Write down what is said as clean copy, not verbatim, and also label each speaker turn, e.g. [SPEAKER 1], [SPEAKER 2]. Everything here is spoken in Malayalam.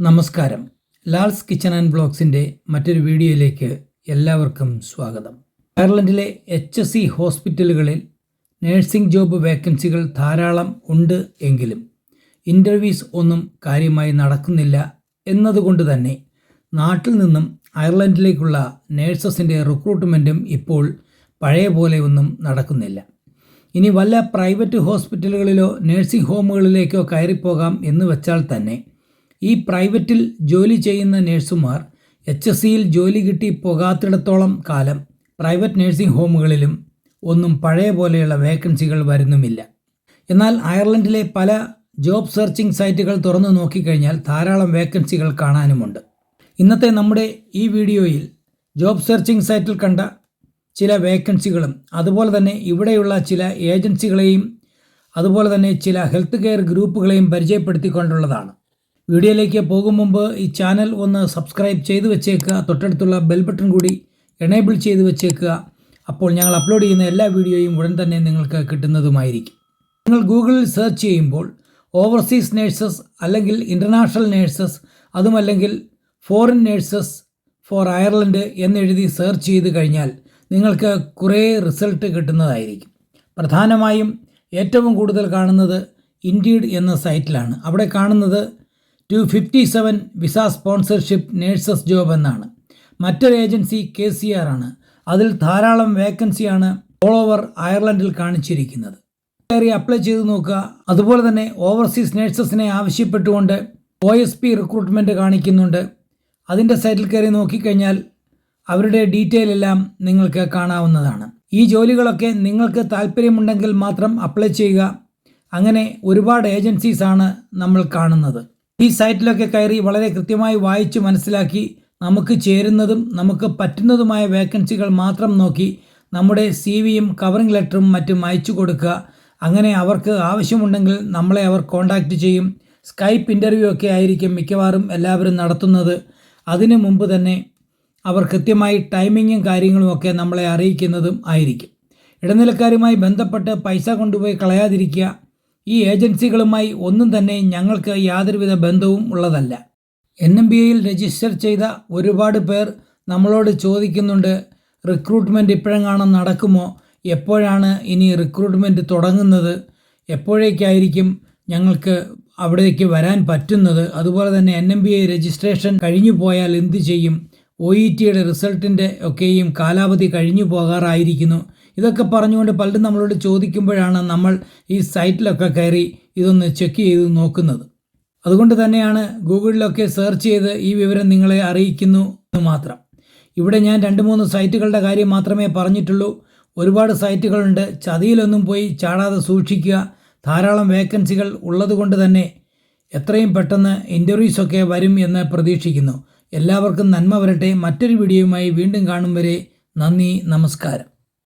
[SPEAKER 1] നമസ്കാരം. ലാൽസ് കിച്ചൺ ആൻഡ് ബ്ലോഗ്സിൻ്റെ മറ്റൊരു വീഡിയോയിലേക്ക് എല്ലാവർക്കും സ്വാഗതം. അയർലൻഡിലെ HSE ഹോസ്പിറ്റലുകളിൽ നേഴ്സിംഗ് ജോബ് വേക്കൻസികൾ ധാരാളം ഉണ്ട് എങ്കിലും ഇൻ്റർവ്യൂസ് ഒന്നും കാര്യമായി നടക്കുന്നില്ല എന്നതുകൊണ്ട് തന്നെ നാട്ടിൽ നിന്നും അയർലൻഡിലേക്കുള്ള നേഴ്സസിൻ്റെ റിക്രൂട്ട്മെൻറ്റും ഇപ്പോൾ പഴയ പോലെ ഒന്നും നടക്കുന്നില്ല. ഇനി വല്ല പ്രൈവറ്റ് ഹോസ്പിറ്റലുകളിലോ നേഴ്സിംഗ് ഹോമുകളിലേക്കോ കയറിപ്പോകാം എന്ന് വെച്ചാൽ തന്നെ ഈ പ്രൈവറ്റിൽ ജോലി ചെയ്യുന്ന നേഴ്സുമാർ HSEയിൽ ജോലി കിട്ടി പോകാത്തിടത്തോളം കാലം പ്രൈവറ്റ് നേഴ്സിംഗ് ഹോമുകളിലും ഒന്നും പഴയ പോലെയുള്ള വേക്കൻസികൾ വരുന്നുമില്ല. എന്നാൽ അയർലൻഡിലെ പല ജോബ് സെർച്ചിങ് സൈറ്റുകൾ തുറന്നു നോക്കിക്കഴിഞ്ഞാൽ ധാരാളം വേക്കൻസികൾ കാണാനുമുണ്ട്. ഇന്നത്തെ നമ്മുടെ ഈ വീഡിയോയിൽ ജോബ് സെർച്ചിങ് സൈറ്റിൽ കണ്ട ചില വേക്കൻസികളും അതുപോലെ തന്നെ ഇവിടെയുള്ള ചില ഏജൻസികളെയും അതുപോലെ തന്നെ ചില ഹെൽത്ത് കെയർ ഗ്രൂപ്പുകളെയും പരിചയപ്പെടുത്തിക്കൊണ്ടുള്ളതാണ്. വീഡിയോയിലേക്ക് പോകും മുമ്പ് ഈ ചാനൽ ഒന്ന് സബ്സ്ക്രൈബ് ചെയ്തു വെച്ചേക്കുക, തൊട്ടടുത്തുള്ള ബെൽ ബട്ടൺ കൂടി എനേബിൾ ചെയ്തു വെച്ചേക്കുക. അപ്പോൾ ഞങ്ങൾ അപ്ലോഡ് ചെയ്യുന്ന എല്ലാ വീഡിയോയും ഉടൻ തന്നെ നിങ്ങൾക്ക് കിട്ടുന്നതുമായിരിക്കും. നിങ്ങൾ ഗൂഗിളിൽ സെർച്ച് ചെയ്യുമ്പോൾ ഓവർസീസ് നേഴ്സസ് അല്ലെങ്കിൽ ഇൻ്റർനാഷണൽ നേഴ്സസ് അതുമല്ലെങ്കിൽ ഫോറിൻ നേഴ്സസ് ഫോർ അയർലൻഡ് എന്നെഴുതി സെർച്ച് ചെയ്ത് കഴിഞ്ഞാൽ നിങ്ങൾക്ക് കുറേ റിസൾട്ട് കിട്ടുന്നതായിരിക്കും. പ്രധാനമായും ഏറ്റവും കൂടുതൽ കാണുന്നത് ഇൻഡീഡ് എന്ന സൈറ്റിലാണ്. അവിടെ കാണുന്നത് 257 വിസ സ്പോൺസർഷിപ്പ് നേഴ്സസ് ജോബ് എന്നാണ്. മറ്റൊരു ഏജൻസി KCR ആണ്. അതിൽ ധാരാളം വേക്കൻസിയാണ് ഓൾ ഓവർ അയർലൻഡിൽ കാണിച്ചിരിക്കുന്നത്. കയറി അപ്ലൈ ചെയ്ത് നോക്കുക. അതുപോലെ തന്നെ ഓവർസീസ് നേഴ്സസിനെ ആവശ്യപ്പെട്ടുകൊണ്ട് OSP റിക്രൂട്ട്മെൻറ്റ് കാണിക്കുന്നുണ്ട്. അതിൻ്റെ സൈറ്റിൽ കയറി നോക്കിക്കഴിഞ്ഞാൽ അവരുടെ ഡീറ്റെയിൽ എല്ലാം നിങ്ങൾക്ക് കാണാവുന്നതാണ്. ഈ ജോലികളൊക്കെ നിങ്ങൾക്ക് താല്പര്യമുണ്ടെങ്കിൽ മാത്രം അപ്ലൈ ചെയ്യുക. അങ്ങനെ ഒരുപാട് ഏജൻസീസാണ് നമ്മൾ കാണുന്നത്. ഈ സൈറ്റിലൊക്കെ കയറി വളരെ കൃത്യമായി വായിച്ച് മനസ്സിലാക്കി നമുക്ക് ചേരുന്നതും നമുക്ക് പറ്റുന്നതുമായ വേക്കൻസികൾ മാത്രം നോക്കി നമ്മുടെ CVയും കവറിംഗ് ലെറ്ററും മറ്റും അയച്ചു കൊടുക്കുക. അങ്ങനെ അവർക്ക് ആവശ്യമുണ്ടെങ്കിൽ നമ്മളെ അവർ കോൺടാക്റ്റ് ചെയ്യും. സ്കൈപ്പ് ഇൻ്റർവ്യൂ ഒക്കെ ആയിരിക്കും മിക്കവാറും എല്ലാവരും നടത്തുന്നത്. അതിനു മുമ്പ് തന്നെ അവർ കൃത്യമായി ടൈമിങ്ങും കാര്യങ്ങളും ഒക്കെ നമ്മളെ അറിയിക്കുന്നതും ആയിരിക്കും. ഇടനിലക്കാരുമായി ബന്ധപ്പെട്ട് പൈസ കൊണ്ടുപോയി കളയാതിരിക്കുക. ഈ ഏജൻസികളുമായി ഒന്നും തന്നെ ഞങ്ങൾക്ക് യാതൊരുവിധ ബന്ധവും ഉള്ളതല്ല. NMBAയിൽ രജിസ്റ്റർ ചെയ്ത ഒരുപാട് പേർ നമ്മളോട് ചോദിക്കുന്നുണ്ട്, റിക്രൂട്ട്മെൻറ്റ് ഇപ്പോഴെങ്ങാനും നടക്കുമോ, എപ്പോഴാണ് ഇനി റിക്രൂട്ട്മെൻറ്റ് തുടങ്ങുന്നത്, എപ്പോഴേക്കായിരിക്കും ഞങ്ങൾക്ക് അവിടേക്ക് വരാൻ പറ്റുന്നത്, അതുപോലെ തന്നെ NMBA രജിസ്ട്രേഷൻ കഴിഞ്ഞു പോയാൽ എന്ത് ചെയ്യും, OETയുടെ റിസൾട്ടിൻ്റെ ഒക്കെയും കാലാവധി കഴിഞ്ഞു പോകാറായിരിക്കുന്നു. ഇതൊക്കെ പറഞ്ഞുകൊണ്ട് പലരും നമ്മളോട് ചോദിക്കുമ്പോഴാണ് നമ്മൾ ഈ സൈറ്റിലൊക്കെ കയറി ഇതൊന്ന് ചെക്ക് ചെയ്ത് നോക്കുന്നത്. അതുകൊണ്ട് തന്നെയാണ് ഗൂഗിളിലൊക്കെ സെർച്ച് ചെയ്ത് ഈ വിവരം നിങ്ങളെ അറിയിക്കുന്നു എന്ന് മാത്രം. ഇവിടെ ഞാൻ 2-3 സൈറ്റുകളുടെ കാര്യം മാത്രമേ പറഞ്ഞിട്ടുള്ളൂ. ഒരുപാട് സൈറ്റുകളുണ്ട്. ചതിയിലൊന്നും പോയി ചാടാതെ സൂക്ഷിക്കുക. ധാരാളം വേക്കൻസികൾ ഉള്ളതുകൊണ്ട് തന്നെ എത്രയും പെട്ടെന്ന് ഇൻ്റർവ്യൂസൊക്കെ വരും എന്ന് പ്രതീക്ഷിക്കുന്നു. എല്ലാവർക്കും നന്മ വരട്ടെ. മറ്റൊരു വീഡിയോയുമായി വീണ്ടും കാണും വരെ നന്ദി, നമസ്കാരം.